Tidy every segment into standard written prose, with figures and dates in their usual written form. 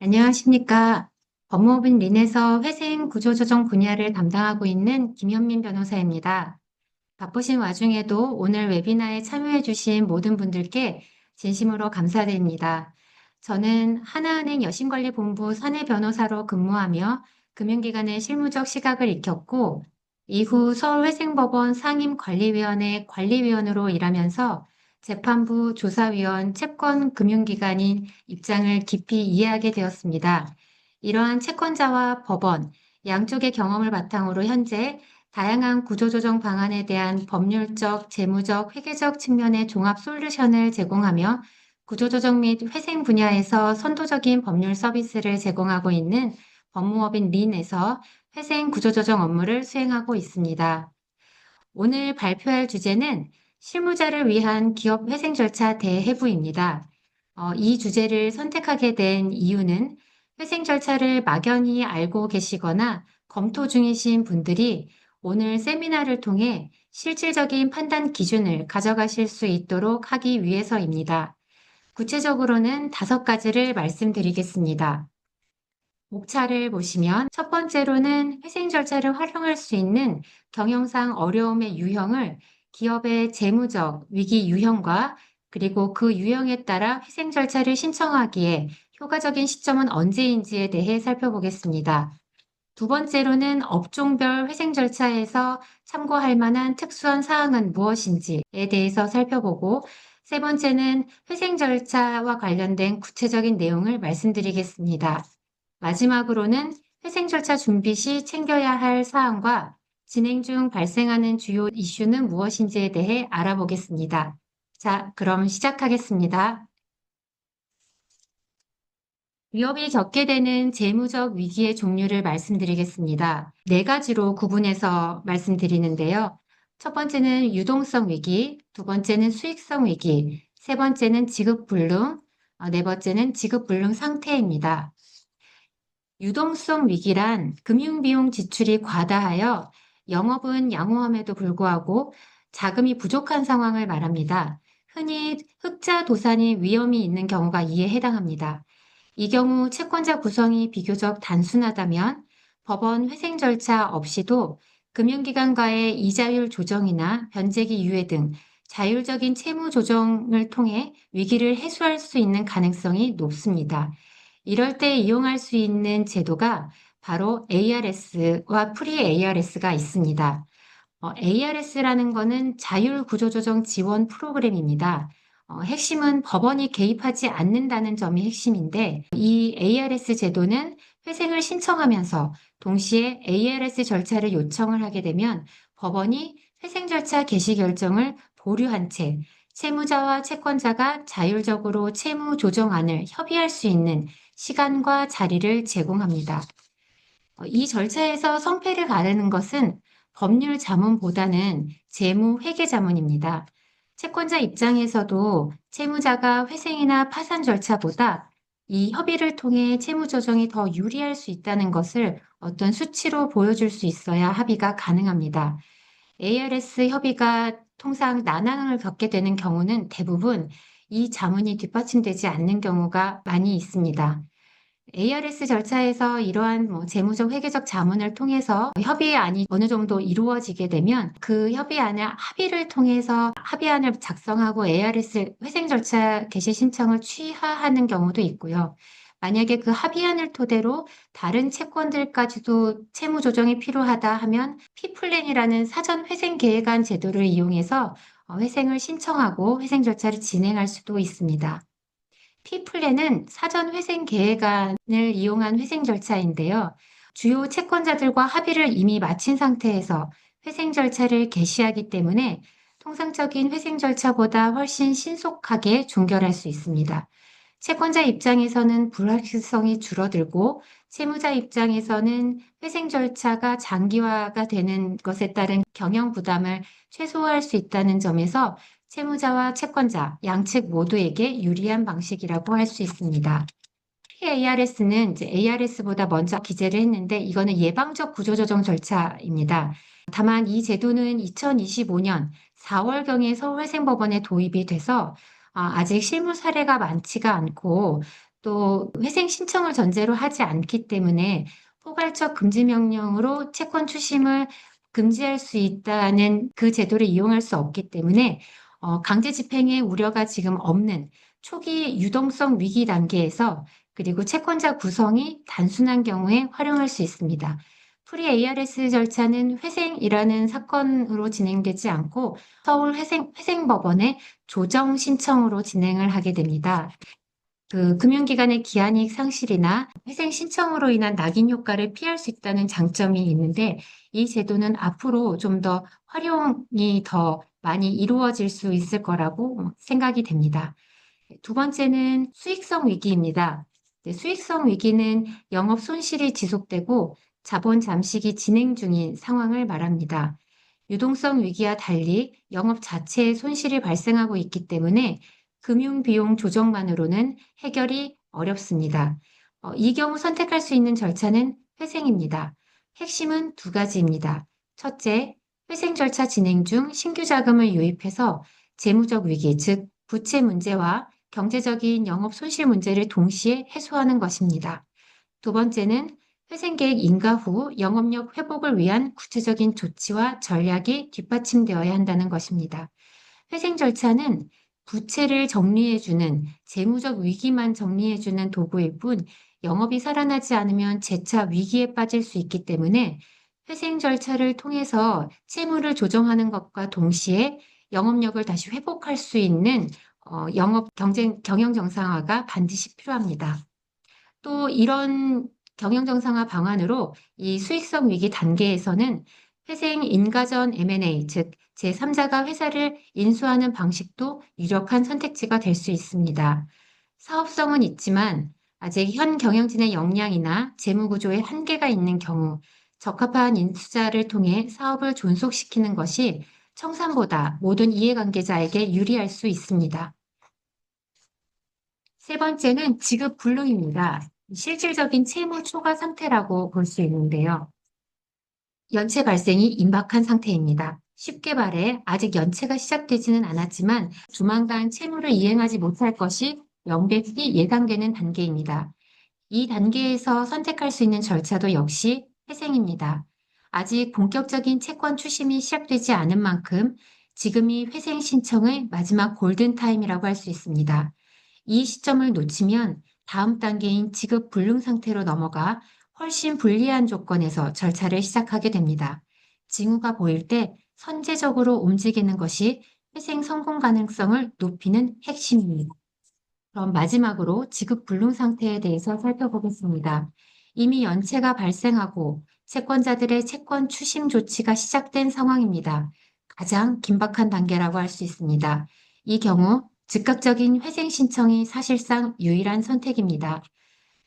안녕하십니까. 법무법인 린에서 회생 구조조정 분야를 담당하고 있는 김현민 변호사입니다. 바쁘신 와중에도 오늘 웨비나에 참여해주신 모든 분들께 진심으로 감사드립니다. 저는 하나은행 여신관리본부 사내변호사로 근무하며 금융기관의 실무적 시각을 익혔고, 이후 서울회생법원 상임관리위원회 관리위원으로 일하면서 재판부 조사위원 채권금융기관인 입장을 깊이 이해하게 되었습니다. 이러한 채권자와 법원, 양쪽의 경험을 바탕으로 현재 다양한 구조조정 방안에 대한 법률적, 재무적, 회계적 측면의 종합 솔루션을 제공하며 구조조정 및 회생 분야에서 선도적인 법률 서비스를 제공하고 있는 법무법인 린에서 회생 구조조정 업무를 수행하고 있습니다. 오늘 발표할 주제는 실무자를 위한 기업 회생 절차 대해부입니다. 이 주제를 선택하게 된 이유는 회생 절차를 막연히 알고 계시거나 검토 중이신 분들이 오늘 세미나를 통해 실질적인 판단 기준을 가져가실 수 있도록 하기 위해서입니다. 구체적으로는 5가지를 말씀드리겠습니다. 목차를 보시면 첫 번째로는 회생 절차를 활용할 수 있는 경영상 어려움의 유형을 기업의 재무적 위기 유형과 그리고 그 유형에 따라 회생 절차를 신청하기에 효과적인 시점은 언제인지에 대해 살펴보겠습니다. 두 번째로는 업종별 회생 절차에서 참고할 만한 특수한 사항은 무엇인지에 대해서 살펴보고, 세 번째는 회생 절차와 관련된 구체적인 내용을 말씀드리겠습니다. 마지막으로는 회생 절차 준비 시 챙겨야 할 사항과 진행 중 발생하는 주요 이슈는 무엇인지에 대해 알아보겠습니다. 자, 그럼 시작하겠습니다. 위협이 겪게 되는 재무적 위기의 종류를 말씀드리겠습니다. 4가지로 구분해서 말씀드리는데요. 첫 번째는 유동성 위기, 두 번째는 수익성 위기, 세 번째는 지급불능, 네 번째는 지급불능 상태입니다. 유동성 위기란 금융비용 지출이 과다하여 영업은 양호함에도 불구하고 자금이 부족한 상황을 말합니다. 흔히 흑자 도산이 위험이 있는 경우가 이에 해당합니다. 이 경우 채권자 구성이 비교적 단순하다면 법원 회생 절차 없이도 금융기관과의 이자율 조정이나 변제기 유예 등 자율적인 채무 조정을 통해 위기를 해소할 수 있는 가능성이 높습니다. 이럴 때 이용할 수 있는 제도가 바로 ARS와 프리-ARS가 있습니다. ARS라는 거는 자율구조조정 지원 프로그램입니다. 핵심은 법원이 개입하지 않는다는 점이 핵심인데, 이 ARS 제도는 회생을 신청하면서 동시에 ARS 절차를 요청을 하게 되면 법원이 회생 절차 개시 결정을 보류한 채 채무자와 채권자가 자율적으로 채무 조정안을 협의할 수 있는 시간과 자리를 제공합니다. 이 절차에서 성패를 가르는 것은 법률 자문보다는 재무 회계 자문입니다. 채권자 입장에서도 채무자가 회생이나 파산 절차보다 이 협의를 통해 채무 조정이 더 유리할 수 있다는 것을 어떤 수치로 보여줄 수 있어야 합의가 가능합니다. ARS 협의가 통상 난항을 겪게 되는 경우는 대부분 이 자문이 뒷받침되지 않는 경우가 많이 있습니다. ARS 절차에서 이러한 재무적 회계적 자문을 통해서 협의안이 어느 정도 이루어지게 되면 그 협의안을 합의를 통해서 합의안을 작성하고 ARS 회생 절차 개시 신청을 취하하는 경우도 있고요. 만약에 그 합의안을 토대로 다른 채권들까지도 채무 조정이 필요하다 하면 P플랜이라는 사전 회생 계획안 제도를 이용해서 회생을 신청하고 회생 절차를 진행할 수도 있습니다. P플랜은 사전 회생 계획안을 이용한 회생 절차인데요. 주요 채권자들과 합의를 이미 마친 상태에서 회생 절차를 개시하기 때문에 통상적인 회생 절차보다 훨씬 신속하게 종결할 수 있습니다. 채권자 입장에서는 불확실성이 줄어들고 채무자 입장에서는 회생 절차가 장기화가 되는 것에 따른 경영 부담을 최소화할 수 있다는 점에서 채무자와 채권자 양측 모두에게 유리한 방식이라고 할 수 있습니다. ARS는 이제 ARS보다 먼저 기재를 했는데 이거는 예방적 구조조정 절차입니다. 다만 이 제도는 2025년 4월경에 서울회생법원에 도입이 돼서 아직 실무 사례가 많지가 않고 또 회생 신청을 전제로 하지 않기 때문에 포괄적 금지 명령으로 채권 추심을 금지할 수 있다는 그 제도를 이용할 수 없기 때문에 강제 집행의 우려가 지금 없는 초기 유동성 위기 단계에서 그리고 채권자 구성이 단순한 경우에 활용할 수 있습니다. 프리 ARS 절차는 회생이라는 사건으로 진행되지 않고 서울 회생법원의 조정 신청으로 진행을 하게 됩니다. 그 금융기관의 기한이익 상실이나 회생 신청으로 인한 낙인 효과를 피할 수 있다는 장점이 있는데 이 제도는 앞으로 좀 더 활용이 더 많이 이루어질 수 있을 거라고 생각이 됩니다. 두 번째는 수익성 위기입니다. 수익성 위기는 영업 손실이 지속되고 자본 잠식이 진행 중인 상황을 말합니다. 유동성 위기와 달리 영업 자체에 손실이 발생하고 있기 때문에 금융 비용 조정만으로는 해결이 어렵습니다. 이 경우 선택할 수 있는 절차는 회생입니다. 핵심은 두 가지입니다. 첫째, 회생 절차 진행 중 신규 자금을 유입해서 재무적 위기, 즉 부채 문제와 경제적인 영업 손실 문제를 동시에 해소하는 것입니다. 두 번째는 회생계획 인가 후 영업력 회복을 위한 구체적인 조치와 전략이 뒷받침되어야 한다는 것입니다. 회생 절차는 부채를 정리해주는 재무적 위기만 정리해주는 도구일 뿐 영업이 살아나지 않으면 재차 위기에 빠질 수 있기 때문에 회생 절차를 통해서 채무를 조정하는 것과 동시에 영업력을 다시 회복할 수 있는 경영 정상화가 반드시 필요합니다. 또 이런 경영 정상화 방안으로 이 수익성 위기 단계에서는 회생 인가전 M&A, 즉 제3자가 회사를 인수하는 방식도 유력한 선택지가 될 수 있습니다. 사업성은 있지만 아직 현 경영진의 역량이나 재무 구조에 한계가 있는 경우 적합한 인수자를 통해 사업을 존속시키는 것이 청산보다 모든 이해관계자에게 유리할 수 있습니다. 세 번째는 지급 불능입니다. 실질적인 채무 초과 상태라고 볼 수 있는데요. 연체 발생이 임박한 상태입니다. 쉽게 말해 아직 연체가 시작되지는 않았지만 조만간 채무를 이행하지 못할 것이 명백히 예상되는 단계입니다. 이 단계에서 선택할 수 있는 절차도 역시 회생입니다. 아직 본격적인 채권 추심이 시작되지 않은 만큼 지금이 회생 신청의 마지막 골든타임이라고 할 수 있습니다. 이 시점을 놓치면 다음 단계인 지급 불능 상태로 넘어가 훨씬 불리한 조건에서 절차를 시작하게 됩니다. 징후가 보일 때 선제적으로 움직이는 것이 회생 성공 가능성을 높이는 핵심입니다. 그럼 마지막으로 지급 불능 상태에 대해서 살펴보겠습니다. 이미 연체가 발생하고 채권자들의 채권 추심 조치가 시작된 상황입니다. 가장 긴박한 단계라고 할 수 있습니다. 이 경우 즉각적인 회생 신청이 사실상 유일한 선택입니다.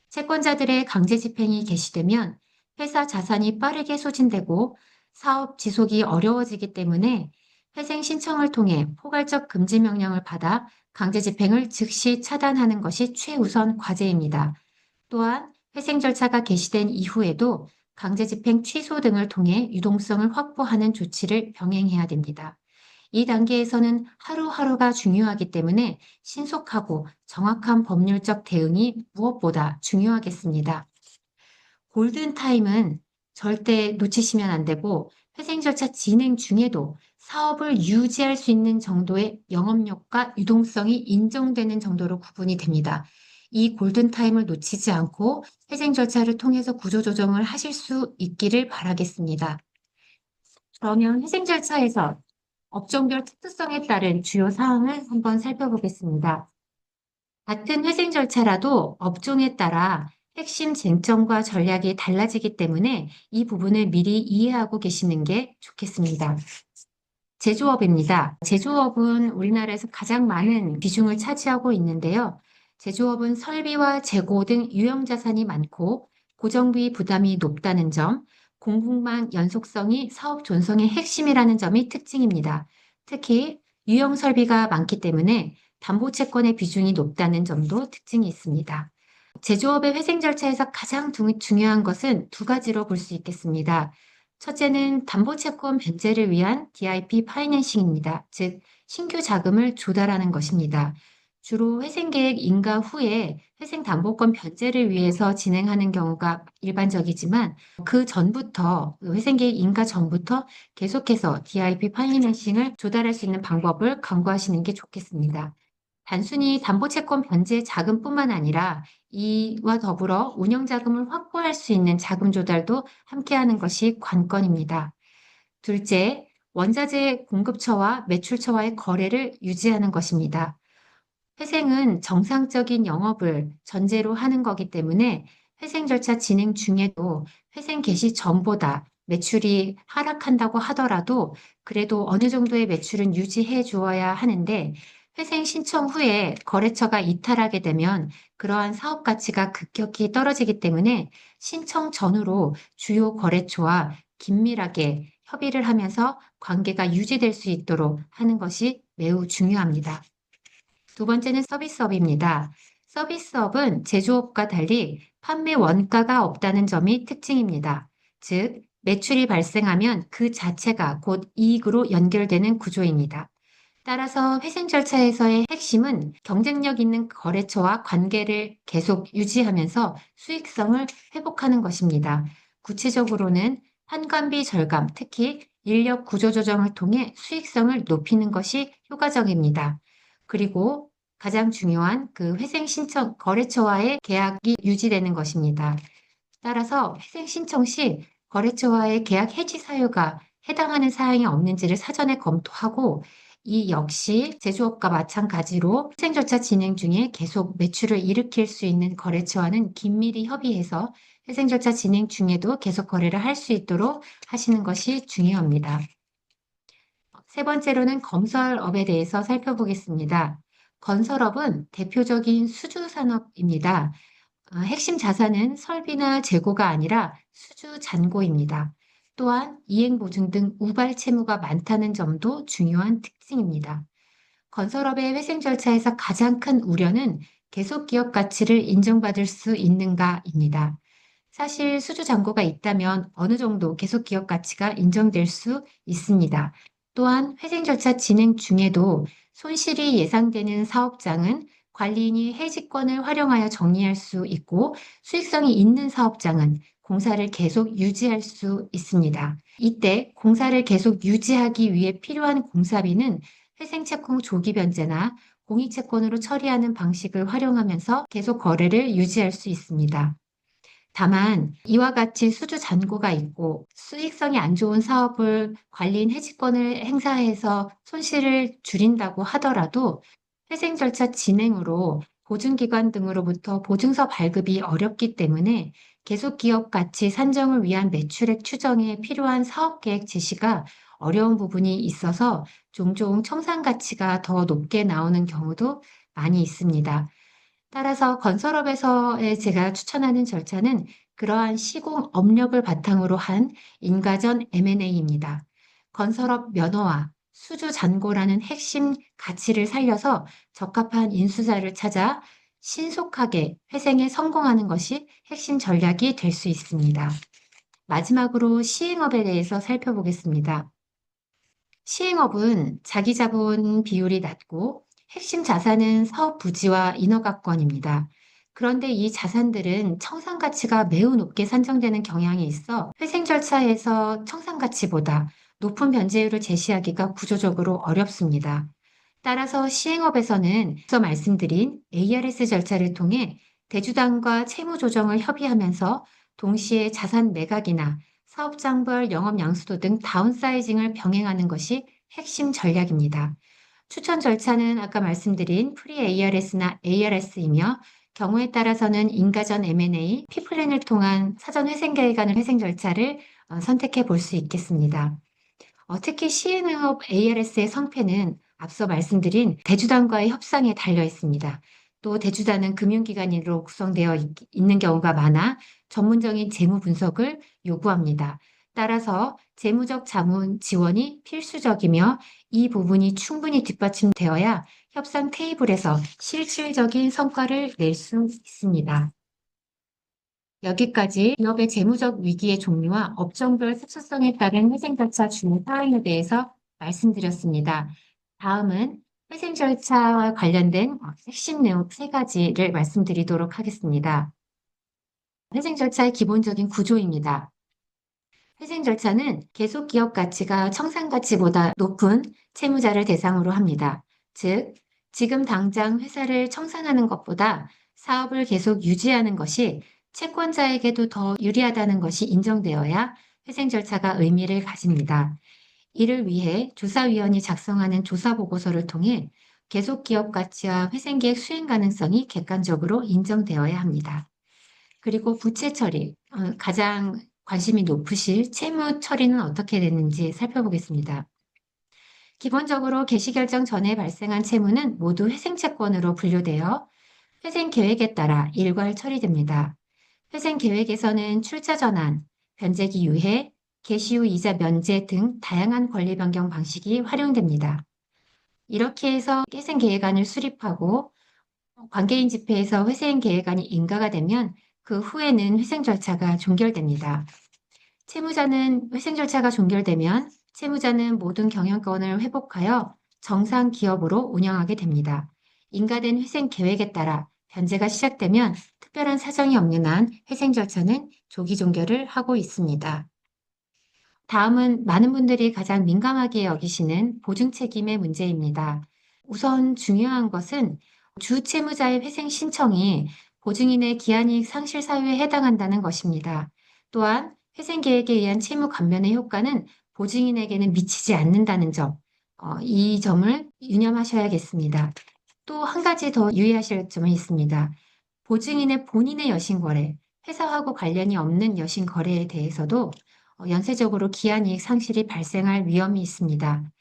채권자들의 강제 집행이 개시되면 회사 자산이 빠르게 소진되고 사업 지속이 어려워지기 때문에 회생 신청을 통해 포괄적 금지 명령을 받아 강제 집행을 즉시 차단하는 것이 최우선 과제입니다. 또한 회생 절차가 개시된 이후에도 강제 집행 취소 등을 통해 유동성을 확보하는 조치를 병행해야 됩니다. 이 단계에서는 하루하루가 중요하기 때문에 신속하고 정확한 법률적 대응이 무엇보다 중요하겠습니다. 골든타임은 절대 놓치시면 안 되고 회생 절차 진행 중에도 사업을 유지할 수 있는 정도의 영업력과 유동성이 인정되는 정도로 구분이 됩니다. 이 골든타임을 놓치지 않고 회생 절차를 통해서 구조조정을 하실 수 있기를 바라겠습니다. 그러면 회생 절차에서 업종별 특수성에 따른 주요 사항을 한번 살펴보겠습니다. 같은 회생 절차라도 업종에 따라 핵심 쟁점과 전략이 달라지기 때문에 이 부분을 미리 이해하고 계시는 게 좋겠습니다. 제조업입니다. 제조업은 우리나라에서 가장 많은 비중을 차지하고 있는데요. 제조업은 설비와 재고 등 유형 자산이 많고 고정비 부담이 높다는 점, 공급망 연속성이 사업 존성의 핵심이라는 점이 특징입니다. 특히 유형 설비가 많기 때문에 담보채권의 비중이 높다는 점도 특징이 있습니다. 제조업의 회생 절차에서 가장 중요한 것은 두 가지로 볼 수 있겠습니다. 첫째는 담보채권 변제를 위한 DIP 파이낸싱입니다. 즉, 신규 자금을 조달하는 것입니다. 주로 회생계획 인가 후에 회생담보권 변제를 위해서 진행하는 경우가 일반적이지만 그 전부터 회생계획 인가 전부터 계속해서 DIP 파이낸싱을 조달할 수 있는 방법을 강구하시는 게 좋겠습니다. 단순히 담보채권 변제 자금뿐만 아니라 이와 더불어 운영자금을 확보할 수 있는 자금 조달도 함께하는 것이 관건입니다. 둘째, 원자재 공급처와 매출처와의 거래를 유지하는 것입니다. 회생은 정상적인 영업을 전제로 하는 거기 때문에 회생 절차 진행 중에도 회생 개시 전보다 매출이 하락한다고 하더라도 그래도 어느 정도의 매출은 유지해 주어야 하는데 회생 신청 후에 거래처가 이탈하게 되면 그러한 사업 가치가 급격히 떨어지기 때문에 신청 전후로 주요 거래처와 긴밀하게 협의를 하면서 관계가 유지될 수 있도록 하는 것이 매우 중요합니다. 두 번째는 서비스업입니다. 서비스업은 제조업과 달리 판매 원가가 없다는 점이 특징입니다. 즉, 매출이 발생하면 그 자체가 곧 이익으로 연결되는 구조입니다. 따라서 회생 절차에서의 핵심은 경쟁력 있는 거래처와 관계를 계속 유지하면서 수익성을 회복하는 것입니다. 구체적으로는 판관비 절감, 특히 인력 구조 조정을 통해 수익성을 높이는 것이 효과적입니다. 그리고 가장 중요한 그 회생 신청 거래처와의 계약이 유지되는 것입니다. 따라서 회생 신청 시 거래처와의 계약 해지 사유가 해당하는 사항이 없는지를 사전에 검토하고 이 역시 제조업과 마찬가지로 회생 절차 진행 중에 계속 매출을 일으킬 수 있는 거래처와는 긴밀히 협의해서 회생 절차 진행 중에도 계속 거래를 할 수 있도록 하시는 것이 중요합니다. 세 번째로는 건설업에 대해서 살펴보겠습니다. 건설업은 대표적인 수주 산업입니다. 핵심 자산은 설비나 재고가 아니라 수주 잔고입니다. 또한 이행 보증 등 우발 채무가 많다는 점도 중요한 특징입니다. 건설업의 회생 절차에서 가장 큰 우려는 계속 기업 가치를 인정받을 수 있는가입니다. 사실 수주 잔고가 있다면 어느 정도 계속 기업 가치가 인정될 수 있습니다. 또한 회생 절차 진행 중에도 손실이 예상되는 사업장은 관리인이 해지권을 활용하여 정리할 수 있고 수익성이 있는 사업장은 공사를 계속 유지할 수 있습니다. 이때 공사를 계속 유지하기 위해 필요한 공사비는 회생채권 조기 변제나 공익채권으로 처리하는 방식을 활용하면서 계속 거래를 유지할 수 있습니다. 다만 이와 같이 수주 잔고가 있고 수익성이 안 좋은 사업을 관리인 해지권을 행사해서 손실을 줄인다고 하더라도 회생 절차 진행으로 보증기관 등으로부터 보증서 발급이 어렵기 때문에 계속 기업 가치 산정을 위한 매출액 추정에 필요한 사업 계획 제시가 어려운 부분이 있어서 종종 청산 가치가 더 높게 나오는 경우도 많이 있습니다. 따라서 건설업에서의 제가 추천하는 절차는 그러한 시공 업력을 바탕으로 한 인가전 M&A입니다. 건설업 면허와 수주 잔고라는 핵심 가치를 살려서 적합한 인수자를 찾아 신속하게 회생에 성공하는 것이 핵심 전략이 될 수 있습니다. 마지막으로 시행업에 대해서 살펴보겠습니다. 시행업은 자기 자본 비율이 낮고 핵심 자산은 사업 부지와 인허가권입니다. 그런데 이 자산들은 청산 가치가 매우 높게 산정되는 경향이 있어 회생 절차에서 청산 가치보다 높은 변제율을 제시하기가 구조적으로 어렵습니다. 따라서 시행업에서는 앞서 말씀드린 ARS 절차를 통해 대주단과 채무 조정을 협의하면서 동시에 자산 매각이나 사업장별 영업 양수도 등 다운사이징을 병행하는 것이 핵심 전략입니다. 추천 절차는 아까 말씀드린 프리 ARS나 ARS이며 경우에 따라서는 인가전 M&A, P플랜을 통한 사전 회생 계획안을 회생 절차를 선택해 볼 수 있겠습니다. 특히 시행업 ARS의 성패는 앞서 말씀드린 대주단과의 협상에 달려 있습니다. 또 대주단은 금융기관으로 구성되어 있는 경우가 많아 전문적인 재무 분석을 요구합니다. 따라서 재무적 자문 지원이 필수적이며 이 부분이 충분히 뒷받침되어야 협상 테이블에서 실질적인 성과를 낼 수 있습니다. 여기까지 기업의 재무적 위기의 종류와 업종별 특수성에 따른 회생 절차 주요 사항에 대해서 말씀드렸습니다. 다음은 회생 절차와 관련된 핵심 내용 세 가지를 말씀드리도록 하겠습니다. 회생 절차의 기본적인 구조입니다. 회생 절차는 계속 기업 가치가 청산 가치보다 높은 채무자를 대상으로 합니다. 즉, 지금 당장 회사를 청산하는 것보다 사업을 계속 유지하는 것이 채권자에게도 더 유리하다는 것이 인정되어야 회생 절차가 의미를 가집니다. 이를 위해 조사위원이 작성하는 조사보고서를 통해 계속 기업 가치와 회생계획 수행 가능성이 객관적으로 인정되어야 합니다. 그리고 부채 처리, 가장 관심이 높으실 채무 처리는 어떻게 되는지 살펴보겠습니다. 기본적으로 개시결정 전에 발생한 채무는 모두 회생채권으로 분류되어 회생계획에 따라 일괄 처리됩니다. 회생계획에서는 출자 전환, 변제기 유예, 개시 후 이자 면제 등 다양한 권리 변경 방식이 활용됩니다. 이렇게 해서 회생계획안을 수립하고 관계인 집회에서 회생계획안이 인가가 되면 그 후에는 회생 절차가 종결됩니다. 채무자는 회생 절차가 종결되면 채무자는 모든 경영권을 회복하여 정상 기업으로 운영하게 됩니다. 인가된 회생 계획에 따라 변제가 시작되면 특별한 사정이 없는 한 회생 절차는 조기 종결을 하고 있습니다. 다음은 많은 분들이 가장 민감하게 여기시는 보증 책임의 문제입니다. 우선 중요한 것은 주 채무자의 회생 신청이 보증인의 기한이익 상실 사유에 해당한다는 것입니다. 또한 회생 계획에 의한 채무 감면의 효과는 보증인에게는 미치지 않는다는 점, 이 점을 유념하셔야겠습니다. 또 한 가지 더 유의하실 점이 있습니다. 보증인의 본인의 여신 거래, 회사하고 관련이 없는 여신 거래에 대해서도 연쇄적으로 기한이익 상실이 발생할 위험이 있습니다.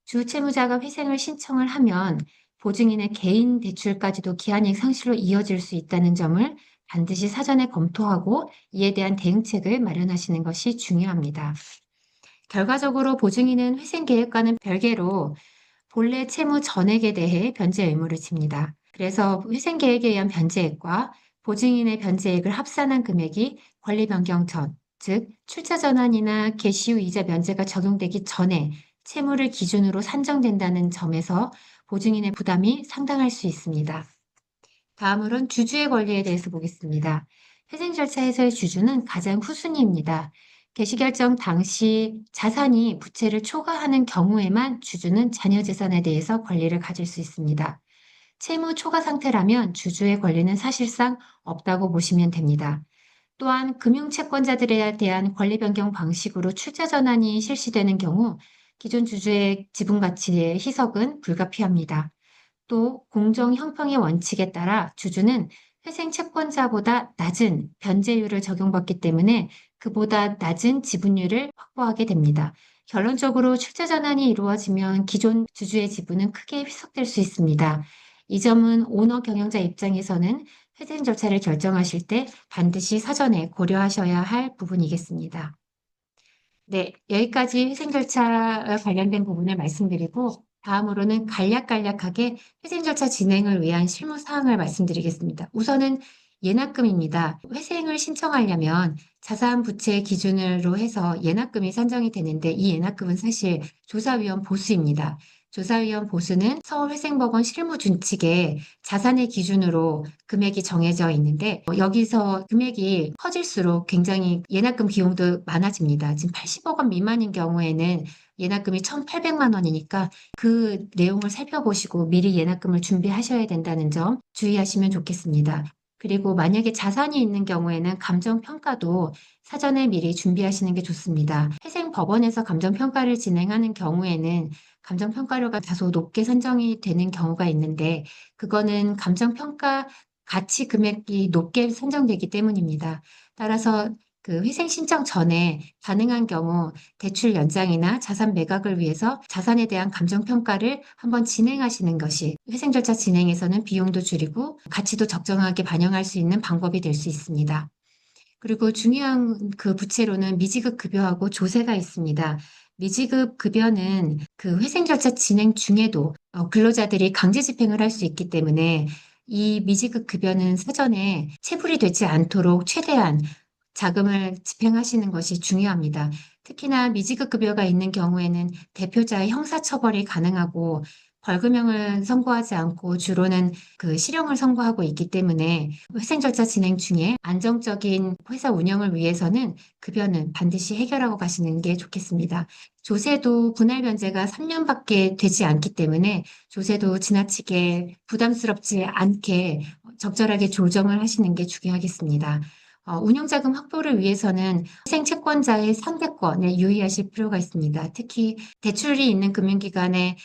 주 채무자가 회생을 신청을 하면 보증인의 개인 대출까지도 기한이익 상실로 이어질 수 있다는 점을 반드시 사전에 검토하고 이에 대한 대응책을 마련하시는 것이 중요합니다. 결과적으로 보증인은 회생 계획과는 별개로 본래 채무 전액에 대해 변제 의무를 집니다. 그래서 회생 계획에 의한 변제액과 보증인의 변제액을 합산한 금액이 권리 변경 전, 즉 출자 전환이나 개시 후 이자 면제가 적용되기 전에 채무를 기준으로 산정된다는 점에서 보증인의 부담이 상당할 수 있습니다. 다음으론 주주의 권리에 대해서 보겠습니다. 회생 절차에서의 주주는 가장 후순위입니다. 개시결정 당시 자산이 부채를 초과하는 경우에만 주주는 자녀 재산에 대해서 권리를 가질 수 있습니다. 채무 초과 상태라면 주주의 권리는 사실상 없다고 보시면 됩니다. 또한 금융채권자들에 대한 권리 변경 방식으로 출자 전환이 실시되는 경우 기존 주주의 지분 가치의 희석은 불가피합니다. 또 공정 형평의 원칙에 따라 주주는 회생 채권자보다 낮은 변제율을 적용받기 때문에 그보다 낮은 지분율을 확보하게 됩니다. 결론적으로 출자 전환이 이루어지면 기존 주주의 지분은 크게 희석될 수 있습니다. 이 점은 오너 경영자 입장에서는 회생 절차를 결정하실 때 반드시 사전에 고려하셔야 할 부분이겠습니다. 네, 여기까지 회생 절차와 관련된 부분을 말씀드리고 다음으로는 간략간략하게 회생 절차 진행을 위한 실무 사항을 말씀드리겠습니다. 우선은 예납금입니다. 회생을 신청하려면 자산 부채 기준으로 해서 예납금이 산정이 되는데 이 예납금은 사실 조사위원 보수입니다. 조사위원 보수는 서울회생법원 실무준칙에 자산의 기준으로 금액이 정해져 있는데 여기서 금액이 커질수록 굉장히 예납금 비용도 많아집니다. 지금 80억 원 미만인 경우에는 예납금이 1,800만 원이니까 그 내용을 살펴보시고 미리 예납금을 준비하셔야 된다는 점 주의하시면 좋겠습니다. 그리고 만약에 자산이 있는 경우에는 감정평가도 사전에 미리 준비하시는 게 좋습니다. 회생법원에서 감정평가를 진행하는 경우에는 감정평가료가 다소 높게 산정이 되는 경우가 있는데 그거는 감정평가 가치 금액이 높게 산정되기 때문입니다. 따라서 그 회생 신청 전에 가능한 경우 대출 연장이나 자산 매각을 위해서 자산에 대한 감정평가를 한번 진행하시는 것이 회생 절차 진행에서는 비용도 줄이고 가치도 적정하게 반영할 수 있는 방법이 될 수 있습니다. 그리고 중요한 그 부채로는 미지급 급여하고 조세가 있습니다. 미지급 급여는 그 회생 절차 진행 중에도 근로자들이 강제 집행을 할 수 있기 때문에 이 미지급 급여는 사전에 체불이 되지 않도록 최대한 자금을 집행하시는 것이 중요합니다. 특히나 미지급 급여가 있는 경우에는 대표자의 형사처벌이 가능하고 벌금형을 선고하지 않고 주로는 그 실형을 선고하고 있기 때문에 회생 절차 진행 중에 안정적인 회사 운영을 위해서는 급여는 반드시 해결하고 가시는 게 좋겠습니다. 조세도 분할 변제가 3년밖에 되지 않기 때문에 조세도 지나치게 부담스럽지 않게 적절하게 조정을 하시는 게 중요하겠습니다. 운영자금 확보를 위해서는 회생 채권자의 상대권에 유의하실 필요가 있습니다. 특히 대출이 있는 금융기관에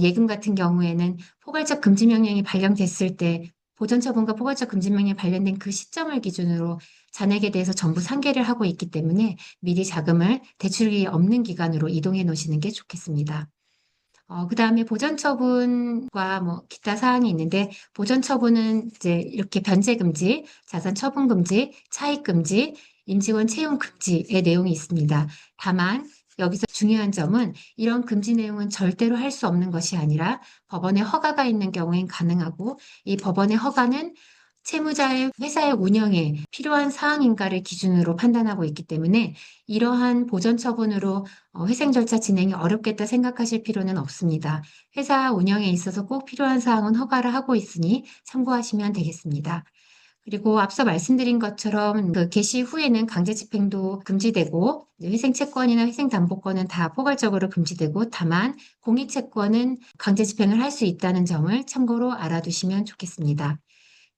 예금 같은 경우에는 포괄적 금지 명령이 발령됐을 때 보전 처분과 포괄적 금지 명령이 발령된 그 시점을 기준으로 잔액에 대해서 전부 상계를 하고 있기 때문에 미리 자금을 대출이 없는 기관으로 이동해 놓으시는 게 좋겠습니다. 그다음에 보전 처분과 뭐 기타 사항이 있는데 보전 처분은 이제 이렇게 변제 금지, 자산 처분 금지, 차익 금지, 임직원 채용 금지의 내용이 있습니다. 다만 여기서 중요한 점은 이런 금지 내용은 절대로 할 수 없는 것이 아니라 법원의 허가가 있는 경우엔 가능하고 이 법원의 허가는 채무자의 회사의 운영에 필요한 사항인가를 기준으로 판단하고 있기 때문에 이러한 보전 처분으로 회생 절차 진행이 어렵겠다 생각하실 필요는 없습니다. 회사 운영에 있어서 꼭 필요한 사항은 허가를 하고 있으니 참고하시면 되겠습니다. 그리고 앞서 말씀드린 것처럼 그 개시 후에는 강제 집행도 금지되고 회생 채권이나 회생 담보권은 다 포괄적으로 금지되고 다만 공익 채권은 강제 집행을 할 수 있다는 점을 참고로 알아두시면 좋겠습니다.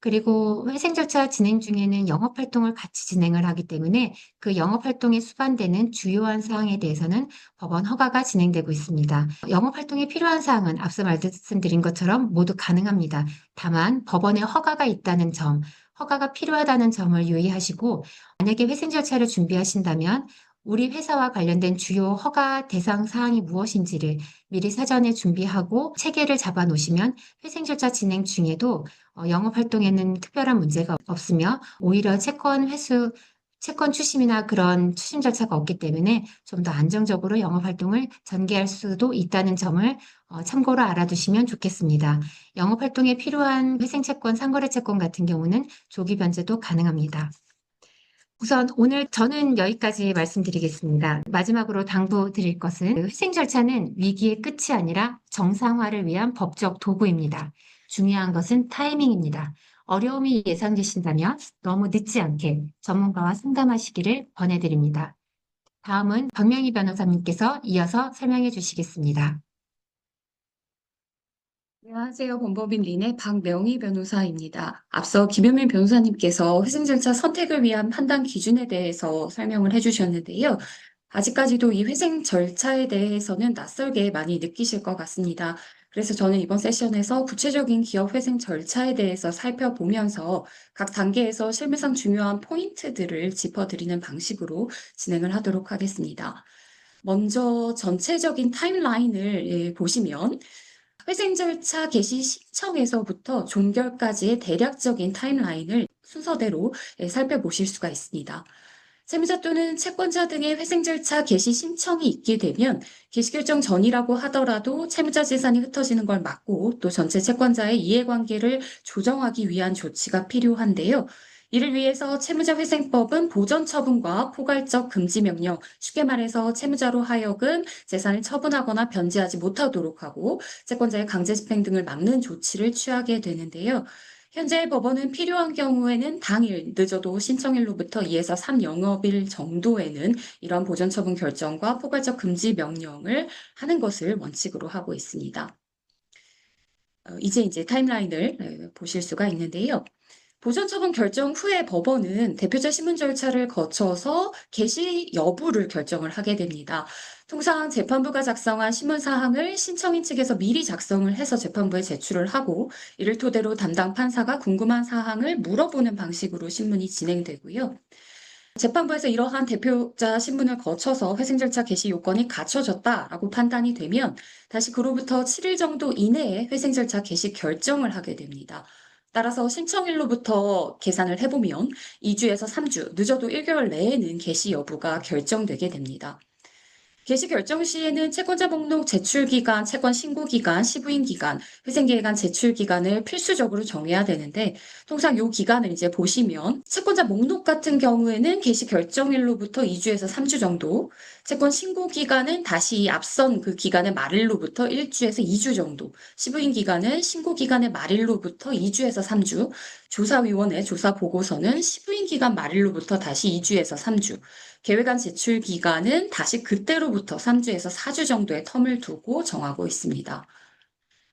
그리고 회생 절차 진행 중에는 영업 활동을 같이 진행을 하기 때문에 그 영업 활동에 수반되는 주요한 사항에 대해서는 법원 허가가 진행되고 있습니다. 영업 활동에 필요한 사항은 앞서 말씀드린 것처럼 모두 가능합니다. 다만 법원의 허가가 있다는 점, 허가가 필요하다는 점을 유의하시고 만약에 회생 절차를 준비하신다면 우리 회사와 관련된 주요 허가 대상 사항이 무엇인지를 미리 사전에 준비하고 체계를 잡아 놓으시면 회생 절차 진행 중에도 영업 활동에는 특별한 문제가 없으며 오히려 채권 회수, 채권 추심이나 그런 추심 절차가 없기 때문에 좀 더 안정적으로 영업 활동을 전개할 수도 있다는 점을 참고로 알아두시면 좋겠습니다. 영업 활동에 필요한 회생 채권, 상거래 채권 같은 경우는 조기 변제도 가능합니다. 우선 오늘 저는 여기까지 말씀드리겠습니다. 마지막으로 당부드릴 것은 회생 절차는 위기의 끝이 아니라 정상화를 위한 법적 도구입니다. 중요한 것은 타이밍입니다. 어려움이 예상되신다면 너무 늦지 않게 전문가와 상담하시기를 권해드립니다. 다음은 박명희 변호사님께서 이어서 설명해 주시겠습니다. 안녕하세요. 법법인 린의 박명희 변호사입니다. 앞서 김현민 변호사님께서 회생 절차 선택을 위한 판단 기준에 대해서 설명을 해주셨는데요. 아직까지도 이 회생 절차에 대해서는 낯설게 많이 느끼실 것 같습니다. 그래서 저는 이번 세션에서 구체적인 기업 회생 절차에 대해서 살펴보면서 각 단계에서 실무상 중요한 포인트들을 짚어드리는 방식으로 진행을 하도록 하겠습니다. 먼저 전체적인 타임라인을 보시면 회생 절차 개시 신청에서부터 종결까지의 대략적인 타임라인을 순서대로 살펴보실 수가 있습니다. 채무자 또는 채권자 등의 회생 절차 개시 신청이 있게 되면 개시 결정 전이라고 하더라도 채무자 재산이 흩어지는 걸 막고 또 전체 채권자의 이해관계를 조정하기 위한 조치가 필요한데요. 이를 위해서 채무자회생법은 보전처분과 포괄적 금지명령, 쉽게 말해서 채무자로 하여금 재산을 처분하거나 변제하지 못하도록 하고 채권자의 강제집행 등을 막는 조치를 취하게 되는데요. 현재 법원은 필요한 경우에는 당일, 늦어도 신청일로부터 2에서 3영업일 정도에는 이런 보전처분 결정과 포괄적 금지 명령을 하는 것을 원칙으로 하고 있습니다. 이제 타임라인을 보실 수가 있는데요. 보전처분 결정 후에 법원은 대표자 신문 절차를 거쳐서 개시 여부를 결정을 하게 됩니다. 통상 재판부가 작성한 신문 사항을 신청인 측에서 미리 작성을 해서 재판부에 제출을 하고 이를 토대로 담당 판사가 궁금한 사항을 물어보는 방식으로 신문이 진행되고요. 재판부에서 이러한 대표자 신문을 거쳐서 회생 절차 개시 요건이 갖춰졌다라고 판단이 되면 다시 그로부터 7일 정도 이내에 회생 절차 개시 결정을 하게 됩니다. 따라서 신청일로부터 계산을 해보면 2주에서 3주, 늦어도 1개월 내에는 개시 여부가 결정되게 됩니다. 개시 결정 시에는 채권자 목록 제출 기간, 채권 신고 기간, 시부인 기간, 회생계획안 제출 기간을 필수적으로 정해야 되는데 통상 요 기간을 이제 보시면 채권자 목록 같은 경우에는 개시 결정일로부터 2주에서 3주 정도, 채권 신고 기간은 다시 앞선 그 기간의 말일로부터 1주에서 2주 정도, 시부인 기간은 신고 기간의 말일로부터 2주에서 3주, 조사위원회 조사 보고서는 시부인 기간 말일로부터 다시 2주에서 3주, 계획안 제출 기간은 다시 그때로부터 3주에서 4주 정도의 텀을 두고 정하고 있습니다.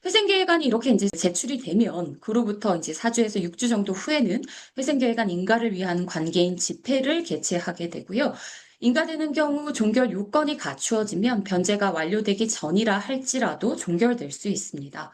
회생계획안이 이렇게 이제 제출이 되면 그로부터 이제 4주에서 6주 정도 후에는 회생계획안 인가를 위한 관계인 집회를 개최하게 되고요. 인가되는 경우 종결 요건이 갖추어지면 변제가 완료되기 전이라 할지라도 종결될 수 있습니다.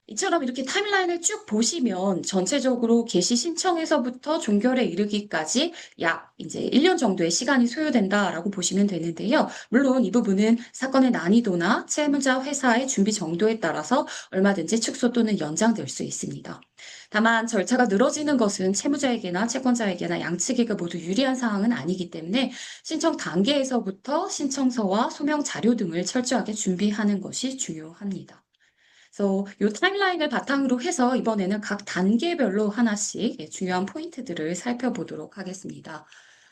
이처럼 이렇게 타임라인을 쭉 보시면 전체적으로 개시 신청에서부터 종결에 이르기까지 약 이제 1년 정도의 시간이 소요된다라고 보시면 되는데요. 물론 이 부분은 사건의 난이도나 채무자 회사의 준비 정도에 따라서 얼마든지 축소 또는 연장될 수 있습니다. 다만 절차가 늘어지는 것은 채무자에게나 채권자에게나 양측에게 모두 유리한 사항은 아니기 때문에 신청 단계에서부터 신청서와 소명 자료 등을 철저하게 준비하는 것이 중요합니다. 그래서 이 타임라인을 바탕으로 해서 이번에는 각 단계별로 하나씩 중요한 포인트들을 살펴보도록 하겠습니다.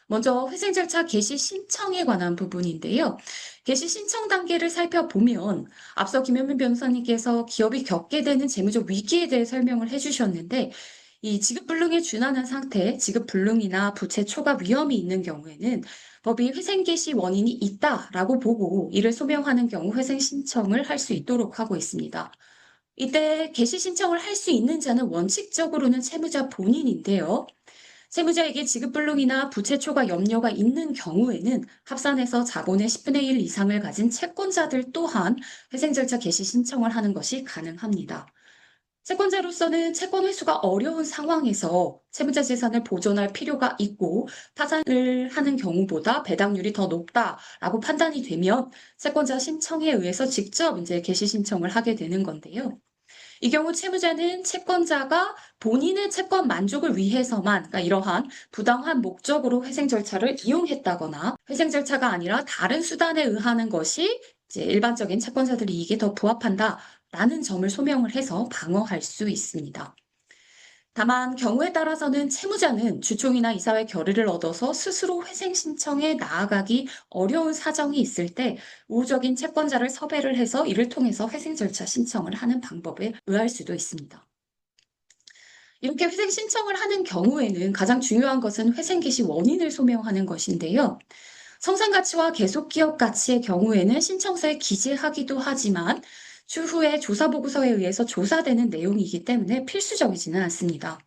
먼저 회생 절차 개시 신청에 관한 부분인데요. 개시 신청 단계를 살펴보면 앞서 김현민 변호사님께서 기업이 겪게 되는 재무적 위기에 대해 설명을 해주셨는데 이 지급불능에 준하는 상태, 지급불능이나 부채 초과 위험이 있는 경우에는 법이 회생 개시 원인이 있다라고 보고 이를 소명하는 경우 회생 신청을 할 수 있도록 하고 있습니다. 이때 개시 신청을 할 수 있는 자는 원칙적으로는 채무자 본인인데요. 채무자에게 지급불능이나 부채 초과 염려가 있는 경우에는 합산해서 자본의 10분의 1 이상을 가진 채권자들 또한 회생 절차 개시 신청을 하는 것이 가능합니다. 채권자로서는 채권 회수가 어려운 상황에서 채무자 재산을 보존할 필요가 있고 파산을 하는 경우보다 배당률이 더 높다라고 판단이 되면 채권자 신청에 의해서 직접 이제 개시 신청을 하게 되는 건데요. 이 경우 채무자는 채권자가 본인의 채권 만족을 위해서만, 그러니까 이러한 부당한 목적으로 회생 절차를 이용했다거나 회생 절차가 아니라 다른 수단에 의하는 것이 이제 일반적인 채권자들의 이익에 더 부합한다라는 점을 소명을 해서 방어할 수 있습니다. 다만 경우에 따라서는 채무자는 주총이나 이사회 결의를 얻어서 스스로 회생 신청에 나아가기 어려운 사정이 있을 때 우호적인 채권자를 섭외를 해서 이를 통해서 회생 절차 신청을 하는 방법에 의할 수도 있습니다. 이렇게 회생 신청을 하는 경우에는 가장 중요한 것은 회생 개시 원인을 소명하는 것인데요. 성산가치와 계속기업가치의 경우에는 신청서에 기재하기도 하지만 추후에 조사보고서에 의해서 조사되는 내용이기 때문에 필수적이지는 않습니다.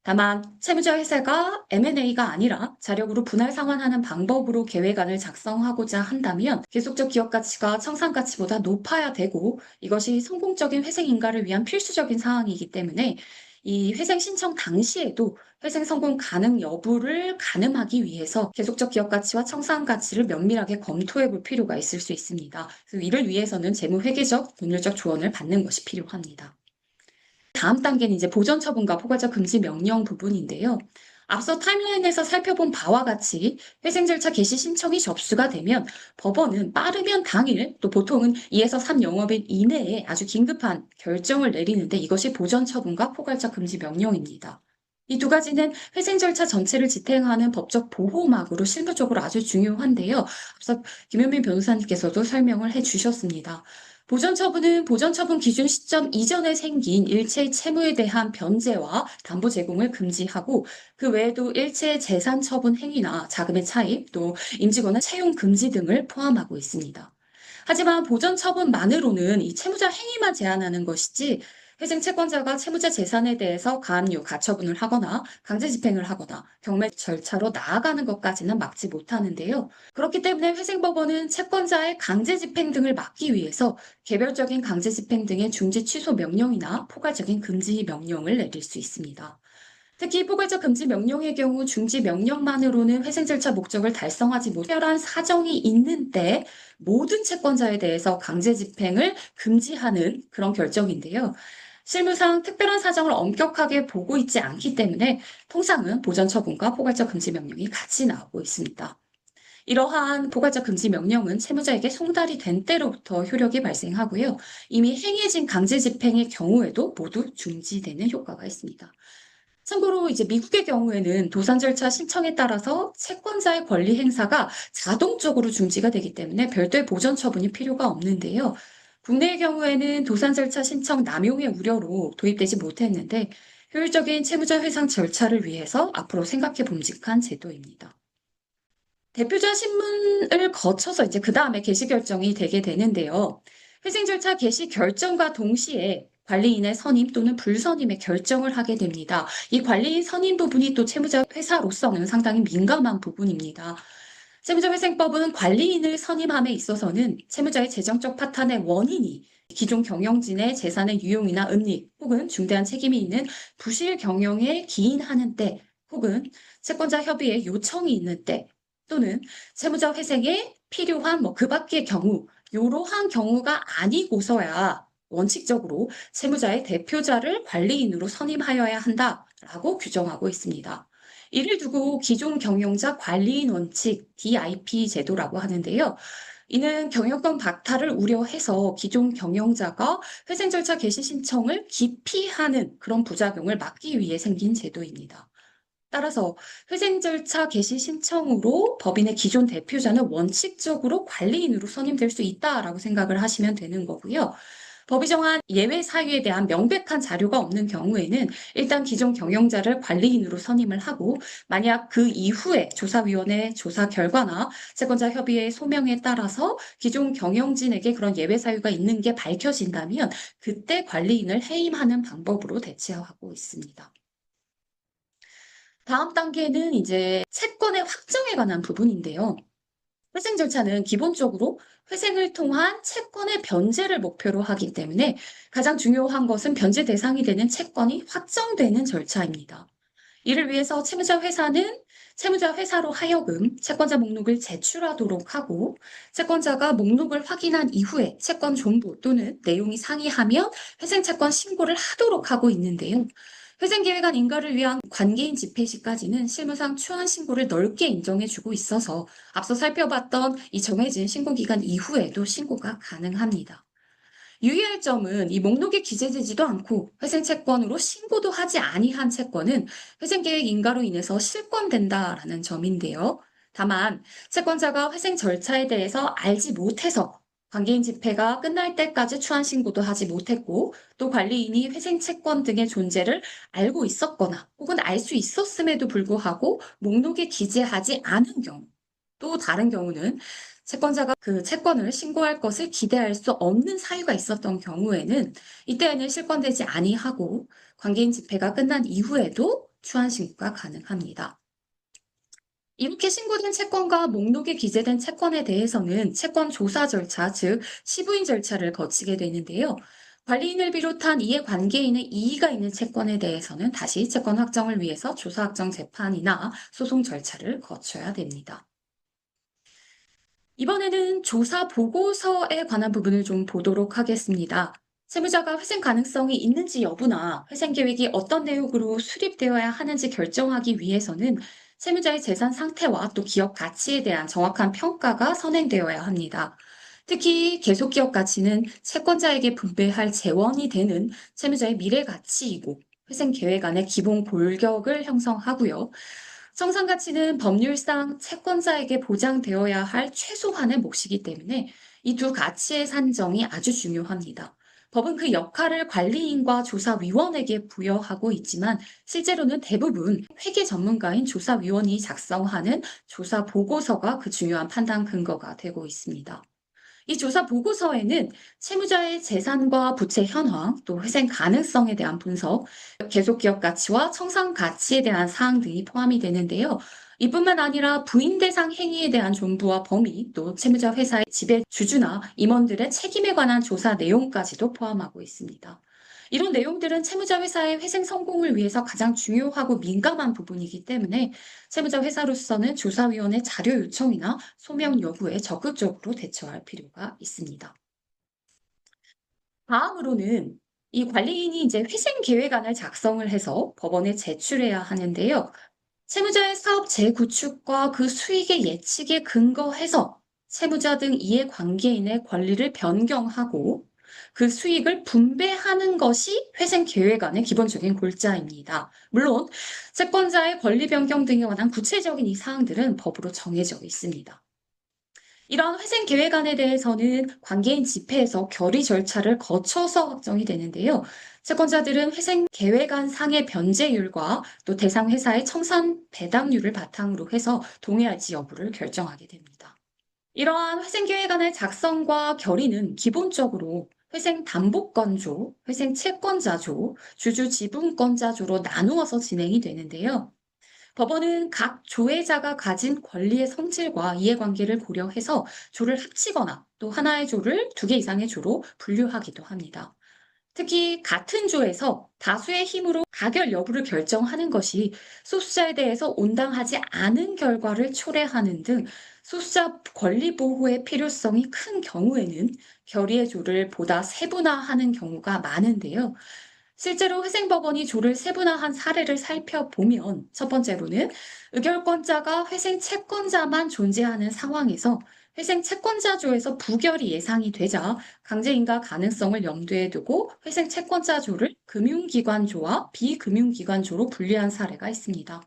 다만 채무자 회사가 M&A가 아니라 자력으로 분할 상환하는 방법으로 계획안을 작성하고자 한다면 계속적 기업 가치가 청산 가치보다 높아야 되고 이것이 성공적인 회생 인가를 위한 필수적인 사항이기 때문에 이 회생 신청 당시에도 회생 성공 가능 여부를 가늠하기 위해서 계속적 기업 가치와 청산 가치를 면밀하게 검토해 볼 필요가 있을 수 있습니다. 그래서 이를 위해서는 재무회계적, 법률적 조언을 받는 것이 필요합니다. 다음 단계는 이제 보전 처분과 포괄적 금지 명령 부분인데요. 앞서 타임라인에서 살펴본 바와 같이 회생 절차 개시 신청이 접수가 되면 법원은 빠르면 당일, 또 보통은 2에서 3 영업일 이내에 아주 긴급한 결정을 내리는데 이것이 보전 처분과 포괄적 금지 명령입니다. 이 두 가지는 회생 절차 전체를 지탱하는 법적 보호막으로 실무적으로 아주 중요한데요. 앞서 김현민 변호사님께서도 설명을 해주셨습니다. 보전 처분은 보전 처분 기준 시점 이전에 생긴 일체의 채무에 대한 변제와 담보 제공을 금지하고 그 외에도 일체의 재산 처분 행위나 자금의 차입, 또 임직원의 채용 금지 등을 포함하고 있습니다. 하지만 보전 처분만으로는 이 채무자 행위만 제한하는 것이지 회생 채권자가 채무자 재산에 대해서 가압류, 가처분을 하거나 강제 집행을 하거나 경매 절차로 나아가는 것까지는 막지 못하는데요. 그렇기 때문에 회생법원은 채권자의 강제 집행 등을 막기 위해서 개별적인 강제 집행 등의 중지 취소 명령이나 포괄적인 금지 명령을 내릴 수 있습니다. 특히 포괄적 금지 명령의 경우 중지 명령만으로는 회생 절차 목적을 달성하지 못한 특별한 사정이 있는 때 모든 채권자에 대해서 강제 집행을 금지하는 그런 결정인데요. 실무상 특별한 사정을 엄격하게 보고 있지 않기 때문에 통상은 보전 처분과 포괄적 금지 명령이 같이 나오고 있습니다. 이러한 포괄적 금지 명령은 채무자에게 송달이 된 때로부터 효력이 발생하고요. 이미 행해진 강제 집행의 경우에도 모두 중지되는 효과가 있습니다. 참고로 이제 미국의 경우에는 도산 절차 신청에 따라서 채권자의 권리 행사가 자동적으로 중지가 되기 때문에 별도의 보전 처분이 필요가 없는데요. 국내의 경우에는 도산 절차 신청 남용의 우려로 도입되지 못했는데 효율적인 채무자 회상 절차를 위해서 앞으로 생각해 봄직한 제도입니다. 대표자 신문을 거쳐서 이제 그다음에 개시 결정이 되게 되는데요. 회생 절차 개시 결정과 동시에 관리인의 선임 또는 불선임의 결정을 하게 됩니다. 이 관리인 선임 부분이 또 채무자 회사로서는 상당히 민감한 부분입니다. 채무자회생법은 관리인을 선임함에 있어서는 채무자의 재정적 파탄의 원인이 기존 경영진의 재산의 유용이나 은닉 혹은 중대한 책임이 있는 부실 경영에 기인하는 때 혹은 채권자 협의에 요청이 있는 때 또는 채무자 회생에 필요한 그 밖의 경우 이러한 경우가 아니고서야 원칙적으로 채무자의 대표자를 관리인으로 선임하여야 한다라고 규정하고 있습니다. 이를 두고 기존 경영자 관리인 원칙 DIP 제도라고 하는데요. 이는 경영권 박탈을 우려해서 기존 경영자가 회생 절차 개시 신청을 기피하는 그런 부작용을 막기 위해 생긴 제도입니다. 따라서 회생 절차 개시 신청으로 법인의 기존 대표자는 원칙적으로 관리인으로 선임될 수 있다라고 생각을 하시면 되는 거고요. 법이 정한 예외 사유에 대한 명백한 자료가 없는 경우에는 일단 기존 경영자를 관리인으로 선임을 하고 만약 그 이후에 조사위원회 조사 결과나 채권자 협의회 소명에 따라서 기존 경영진에게 그런 예외 사유가 있는 게 밝혀진다면 그때 관리인을 해임하는 방법으로 대체하고 있습니다. 다음 단계는 이제 채권의 확정에 관한 부분인데요. 회생 절차는 기본적으로 회생을 통한 채권의 변제를 목표로 하기 때문에 가장 중요한 것은 변제 대상이 되는 채권이 확정되는 절차입니다. 이를 위해서 채무자 회사는 채무자 회사로 하여금 채권자 목록을 제출하도록 하고 채권자가 목록을 확인한 이후에 채권 존부 또는 내용이 상이하면 회생 채권 신고를 하도록 하고 있는데요. 회생계획안 인가를 위한 관계인 집행 시까지는 실무상 추한 신고를 넓게 인정해주고 있어서 앞서 살펴봤던 이 정해진 신고기간 이후에도 신고가 가능합니다. 유의할 점은 이 목록에 기재되지도 않고 회생 채권으로 신고도 하지 아니한 채권은 회생계획 인가로 인해서 실권된다라는 점인데요. 다만 채권자가 회생 절차에 대해서 알지 못해서 관계인 집회가 끝날 때까지 추한 신고도 하지 못했고 또 관리인이 회생 채권 등의 존재를 알고 있었거나 혹은 알 수 있었음에도 불구하고 목록에 기재하지 않은 경우 또 다른 경우는 채권자가 그 채권을 신고할 것을 기대할 수 없는 사유가 있었던 경우에는 이때에는 실권되지 아니하고 관계인 집회가 끝난 이후에도 추한 신고가 가능합니다. 이렇게 신고된 채권과 목록에 기재된 채권에 대해서는 채권 조사 절차, 즉 시부인 절차를 거치게 되는데요. 관리인을 비롯한 이해 관계인의 이의가 있는 채권에 대해서는 다시 채권 확정을 위해서 조사 확정 재판이나 소송 절차를 거쳐야 됩니다. 이번에는 조사 보고서에 관한 부분을 좀 보도록 하겠습니다. 채무자가 회생 가능성이 있는지 여부나 회생 계획이 어떤 내용으로 수립되어야 하는지 결정하기 위해서는 채무자의 재산 상태와 또 기업 가치에 대한 정확한 평가가 선행되어야 합니다. 특히 계속 기업 가치는 채권자에게 분배할 재원이 되는 채무자의 미래 가치이고 회생 계획 안에 기본 골격을 형성하고요. 청산 가치는 법률상 채권자에게 보장되어야 할 최소한의 몫이기 때문에 이 두 가치의 산정이 아주 중요합니다. 법은 그 역할을 관리인과 조사위원에게 부여하고 있지만 실제로는 대부분 회계 전문가인 조사위원이 작성하는 조사 보고서가 그 중요한 판단 근거가 되고 있습니다. 이 조사 보고서에는 채무자의 재산과 부채 현황, 또 회생 가능성에 대한 분석, 계속 기업 가치와 청산 가치에 대한 사항 등이 포함이 되는데요. 이뿐만 아니라 부인 대상 행위에 대한 존부와 범위, 또 채무자 회사의 지배 주주나 임원들의 책임에 관한 조사 내용까지도 포함하고 있습니다. 이런 내용들은 채무자 회사의 회생 성공을 위해서 가장 중요하고 민감한 부분이기 때문에 채무자 회사로서는 조사위원회 자료 요청이나 소명 여부에 적극적으로 대처할 필요가 있습니다. 다음으로는 이 관리인이 이제 회생 계획안을 작성을 해서 법원에 제출해야 하는데요. 채무자의 사업 재구축과 그 수익의 예측에 근거해서 채무자 등 이해관계인의 권리를 변경하고 그 수익을 분배하는 것이 회생계획안의 기본적인 골자입니다. 물론 채권자의 권리 변경 등에 관한 구체적인 이 사항들은 법으로 정해져 있습니다. 이런 회생 계획안에 대해서는 관계인 집회에서 결의 절차를 거쳐서 확정이 되는데요. 채권자들은 회생 계획안 상의 변제율과 또 대상 회사의 청산 배당률을 바탕으로 해서 동의할지 여부를 결정하게 됩니다. 이러한 회생 계획안의 작성과 결의는 기본적으로 회생 담보권조, 회생 채권자조, 주주 지분권자조로 나누어서 진행이 되는데요. 법원은 각 조회자가 가진 권리의 성질과 이해관계를 고려해서 조를 합치거나 또 하나의 조를 두 개 이상의 조로 분류하기도 합니다. 특히 같은 조에서 다수의 힘으로 가결 여부를 결정하는 것이 소수자에 대해서 온당하지 않은 결과를 초래하는 등 소수자 권리 보호의 필요성이 큰 경우에는 결의의 조를 보다 세분화하는 경우가 많은데요. 실제로 회생법원이 조를 세분화한 사례를 살펴보면 첫 번째로는 의결권자가 회생 채권자만 존재하는 상황에서 회생 채권자조에서 부결이 예상이 되자 강제인가 가능성을 염두에 두고 회생 채권자조를 금융기관조와 비금융기관조로 분리한 사례가 있습니다.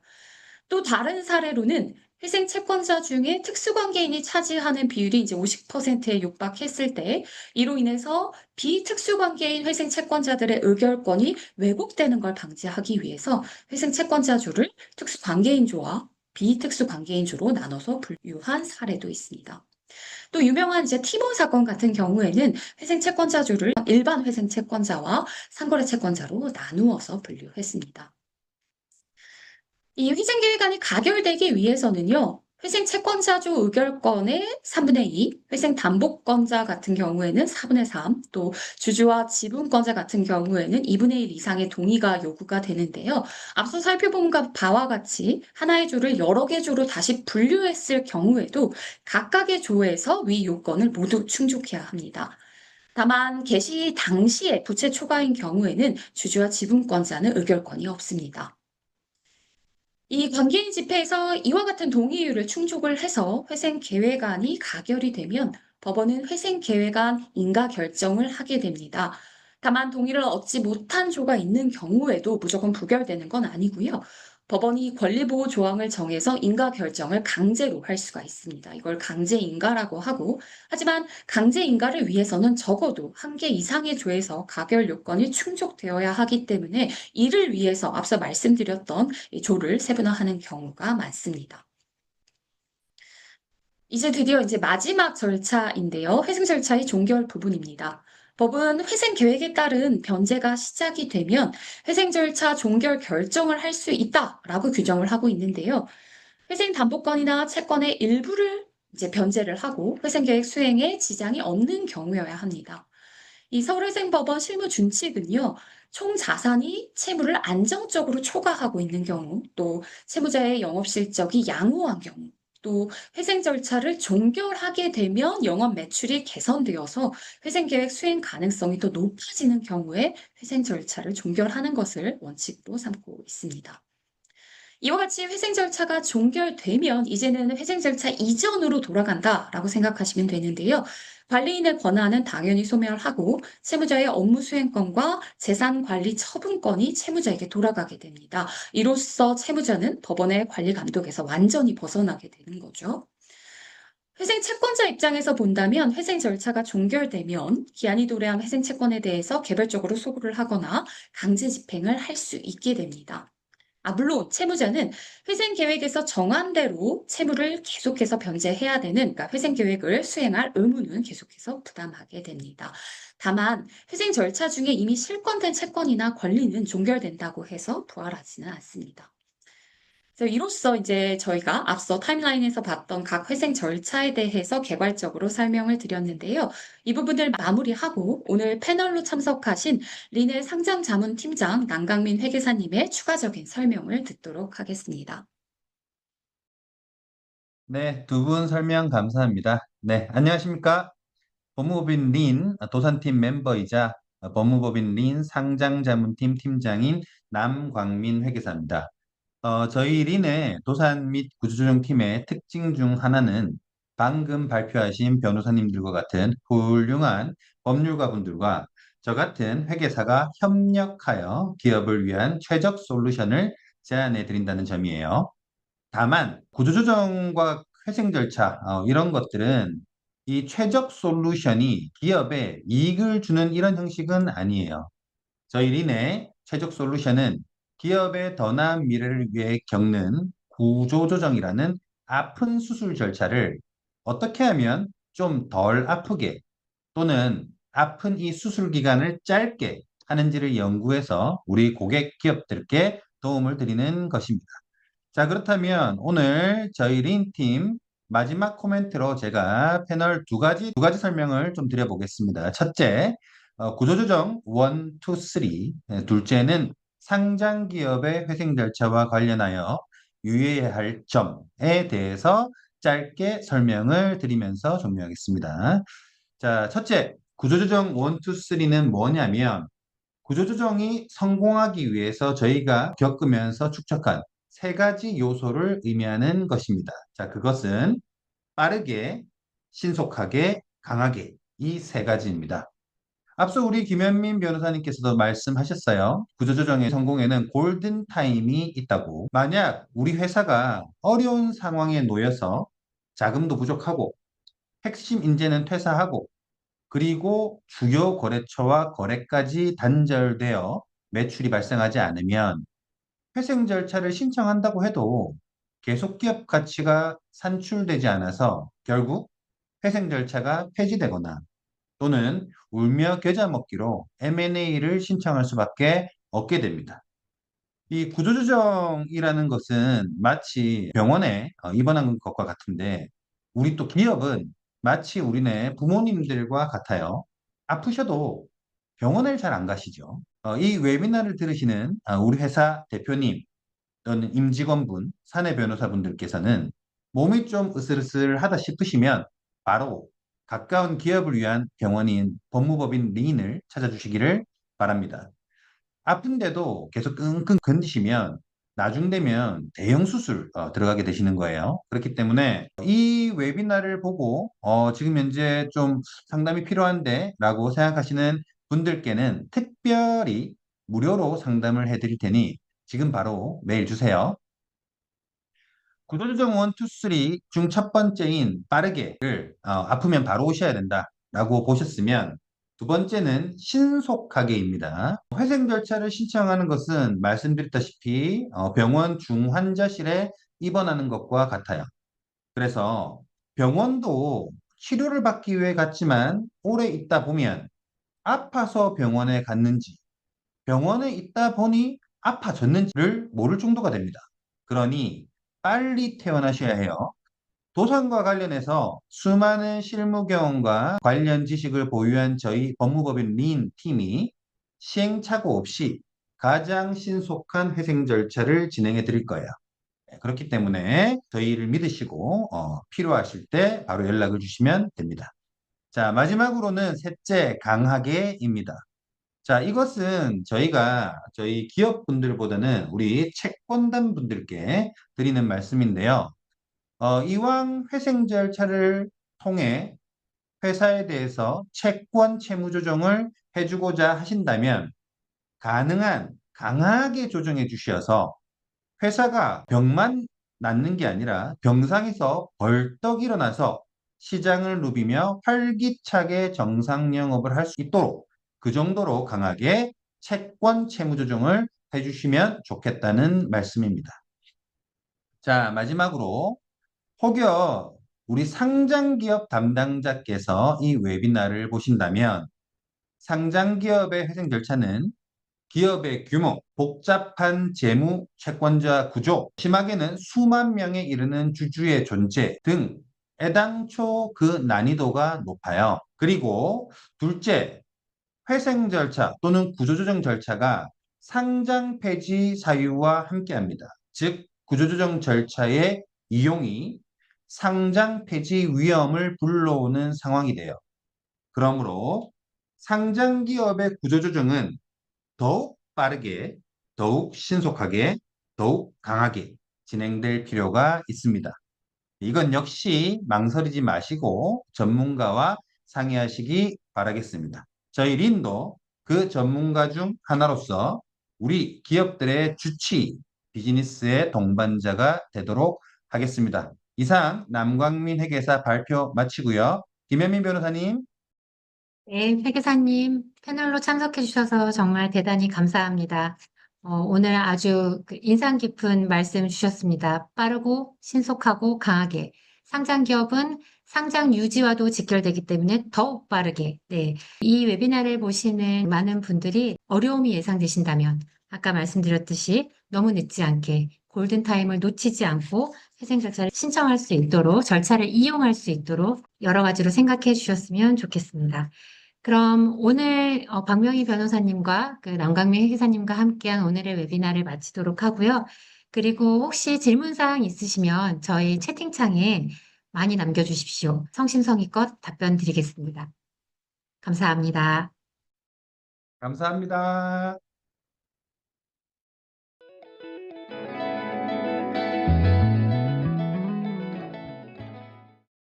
또 다른 사례로는 회생 채권자 중에 특수관계인이 차지하는 비율이 이제 50%에 육박했을 때 이로 인해서 비특수관계인 회생 채권자들의 의결권이 왜곡되는 걸 방지하기 위해서 회생 채권자조를 특수관계인조와 비특수관계인조로 나눠서 분류한 사례도 있습니다. 또 유명한 이제 티몬 사건 같은 경우에는 회생 채권자조를 일반 회생 채권자와 상거래 채권자로 나누어서 분류했습니다. 이 회생계획안이 가결되기 위해서는요, 회생 채권자조 의결권의 3분의 2, 회생 담보권자 같은 경우에는 4분의 3, 또 주주와 지분권자 같은 경우에는 2분의 1 이상의 동의가 요구가 되는데요. 앞서 살펴본 바와 같이 하나의 조를 여러 개 조로 다시 분류했을 경우에도 각각의 조에서 위 요건을 모두 충족해야 합니다. 다만 개시 당시에 부채 초과인 경우에는 주주와 지분권자는 의결권이 없습니다. 이 관계인 집회에서 이와 같은 동의율을 충족을 해서 회생 계획안이 가결이 되면 법원은 회생 계획안 인가 결정을 하게 됩니다. 다만 동의를 얻지 못한 조가 있는 경우에도 무조건 부결되는 건 아니고요. 법원이 권리보호 조항을 정해서 인가 결정을 강제로 할 수가 있습니다. 이걸 강제 인가라고 하고, 하지만 강제 인가를 위해서는 적어도 한 개 이상의 조에서 가결 요건이 충족되어야 하기 때문에 이를 위해서 앞서 말씀드렸던 이 조를 세분화하는 경우가 많습니다. 이제 드디어 이제 마지막 절차인데요. 회생 절차의 종결 부분입니다. 법은 회생 계획에 따른 변제가 시작이 되면 회생 절차 종결 결정을 할 수 있다라고 규정을 하고 있는데요. 회생 담보권이나 채권의 일부를 이제 변제를 하고 회생 계획 수행에 지장이 없는 경우여야 합니다. 이 서울회생법원 실무 준칙은요, 총 자산이 채무를 안정적으로 초과하고 있는 경우, 또 채무자의 영업 실적이 양호한 경우, 또 회생 절차를 종결하게 되면 영업 매출이 개선되어서 회생 계획 수행 가능성이 더 높아지는 경우에 회생 절차를 종결하는 것을 원칙으로 삼고 있습니다. 이와 같이 회생 절차가 종결되면 이제는 회생 절차 이전으로 돌아간다라고 생각하시면 되는데요. 관리인의 권한은 당연히 소멸하고 채무자의 업무 수행권과 재산 관리 처분권이 채무자에게 돌아가게 됩니다. 이로써 채무자는 법원의 관리 감독에서 완전히 벗어나게 되는 거죠. 회생 채권자 입장에서 본다면 회생 절차가 종결되면 기한이 도래한 회생 채권에 대해서 개별적으로 소구를 하거나 강제 집행을 할 수 있게 됩니다. 물론 채무자는 회생 계획에서 정한 대로 채무를 계속해서 변제해야 되는, 그러니까 회생 계획을 수행할 의무는 계속해서 부담하게 됩니다. 다만 회생 절차 중에 이미 실권된 채권이나 권리는 종결된다고 해서 부활하지는 않습니다. 그래서 이로써 이제 저희가 앞서 타임라인에서 봤던 각 회생 절차에 대해서 개괄적으로 설명을 드렸는데요. 이 부분을 마무리하고 오늘 패널로 참석하신 린의 상장자문팀장 남강민 회계사님의 추가적인 설명을 듣도록 하겠습니다. 네, 두 분 설명 감사합니다. 네, 안녕하십니까? 법무법인 린 도산팀 멤버이자 법무법인 린 상장자문팀 팀장인 남광민 회계사입니다. 저희 린의 도산 및 구조조정팀의 특징 중 하나는 방금 발표하신 변호사님들과 같은 훌륭한 법률가분들과 저 같은 회계사가 협력하여 기업을 위한 최적 솔루션을 제안해 드린다는 점이에요. 다만 구조조정과 회생 절차 이런 것들은 이 최적 솔루션이 기업에 이익을 주는 이런 형식은 아니에요. 저희 린의 최적 솔루션은 기업의 더 나은 미래를 위해 겪는 구조조정이라는 아픈 수술 절차를 어떻게 하면 좀 덜 아프게 또는 아픈 이 수술 기간을 짧게 하는지를 연구해서 우리 고객 기업들께 도움을 드리는 것입니다. 자, 그렇다면 오늘 저희 린팀 마지막 코멘트로 제가 패널 두 가지 설명을 좀 드려보겠습니다. 첫째, 구조조정 1, 2, 3. 둘째는 상장 기업의 회생 절차와 관련하여 유의해야 할 점에 대해서 짧게 설명을 드리면서 종료하겠습니다. 자, 첫째, 구조조정 1, 2, 3는 뭐냐면 구조조정이 성공하기 위해서 저희가 겪으면서 축적한 세 가지 요소를 의미하는 것입니다. 자, 그것은 빠르게, 신속하게, 강하게 이 세 가지입니다. 앞서 우리 김현민 변호사님께서도 말씀하셨어요. 구조조정의 성공에는 골든타임이 있다고. 만약 우리 회사가 어려운 상황에 놓여서 자금도 부족하고 핵심 인재는 퇴사하고 그리고 주요 거래처와 거래까지 단절되어 매출이 발생하지 않으면 회생 절차를 신청한다고 해도 계속 기업 가치가 산출되지 않아서 결국 회생 절차가 폐지되거나 또는 울며 겨자 먹기로 M&A를 신청할 수밖에 없게 됩니다. 이 구조조정이라는 것은 마치 병원에 입원한 것과 같은데 우리 또 기업은 마치 우리네 부모님들과 같아요. 아프셔도 병원을 잘 안 가시죠. 이 웨비나를 들으시는 우리 회사 대표님 또는 임직원분, 사내 변호사분들께서는 몸이 좀 으슬으슬하다 싶으시면 바로 가까운 기업을 위한 병원인 법무법인 린을 찾아주시기를 바랍니다. 아픈데도 계속 끙끙 견디시면 나중 되면 대형 수술 들어가게 되시는 거예요. 그렇기 때문에 이 웨비나를 보고 지금 현재 좀 상담이 필요한데 라고 생각하시는 분들께는 특별히 무료로 상담을 해드릴 테니 지금 바로 메일 주세요. 구조조정 1, 2, 3 중 첫 번째인 빠르게를 아프면 바로 오셔야 된다라고 보셨으면 두 번째는 신속하게입니다. 회생 절차를 신청하는 것은 말씀드렸다시피 병원 중환자실에 입원하는 것과 같아요. 그래서 병원도 치료를 받기 위해 갔지만 오래 있다 보면 아파서 병원에 갔는지 병원에 있다 보니 아파졌는지를 모를 정도가 됩니다. 그러니 빨리 퇴원하셔야 해요. 도산과 관련해서 수많은 실무 경험과 관련 지식을 보유한 저희 법무법인 린 팀이 시행착오 없이 가장 신속한 회생 절차를 진행해 드릴 거예요. 그렇기 때문에 저희를 믿으시고 필요하실 때 바로 연락을 주시면 됩니다. 자, 마지막으로는 셋째, 강하게입니다. 자, 이것은 저희가 저희 기업분들보다는 우리 채권단 분들께 드리는 말씀인데요. 이왕 회생 절차를 통해 회사에 대해서 채권 채무 조정을 해주고자 하신다면 가능한 강하게 조정해 주셔서 회사가 병만 낫는 게 아니라 병상에서 벌떡 일어나서 시장을 누비며 활기차게 정상 영업을 할 수 있도록 그 정도로 강하게 채권 채무 조정을 해주시면 좋겠다는 말씀입니다. 자, 마지막으로 혹여 우리 상장기업 담당자께서 이 웨비나를 보신다면 상장기업의 회생 절차는 기업의 규모, 복잡한 재무, 채권자 구조, 심하게는 수만 명에 이르는 주주의 존재 등 애당초 그 난이도가 높아요. 그리고 둘째, 회생 절차 또는 구조조정 절차가 상장 폐지 사유와 함께합니다. 즉, 구조조정 절차의 이용이 상장 폐지 위험을 불러오는 상황이 돼요. 그러므로 상장 기업의 구조조정은 더욱 빠르게, 더욱 신속하게, 더욱 강하게 진행될 필요가 있습니다. 이건 역시 망설이지 마시고 전문가와 상의하시기 바라겠습니다. 저희 린도 그 전문가 중 하나로서 우리 기업들의 주치, 비즈니스의 동반자가 되도록 하겠습니다. 이상 남광민 회계사 발표 마치고요. 김현민 변호사님, 네, 회계사님, 패널로 참석해 주셔서 정말 대단히 감사합니다. 오늘 아주 인상 깊은 말씀 주셨습니다. 빠르고 신속하고 강하게. 상장 기업은 상장 유지와도 직결되기 때문에 더욱 빠르게. 네. 이 웨비나를 보시는 많은 분들이 어려움이 예상되신다면, 아까 말씀드렸듯이 너무 늦지 않게 골든타임을 놓치지 않고 회생 절차를 신청할 수 있도록, 절차를 이용할 수 있도록 여러 가지로 생각해 주셨으면 좋겠습니다. 그럼 오늘 박명희 변호사님과 그 남강민 회계사님과 함께한 오늘의 웨비나를 마치도록 하고요. 그리고 혹시 질문사항 있으시면 저희 채팅창에 많이 남겨주십시오. 성심성의껏 답변 드리겠습니다. 감사합니다. 감사합니다.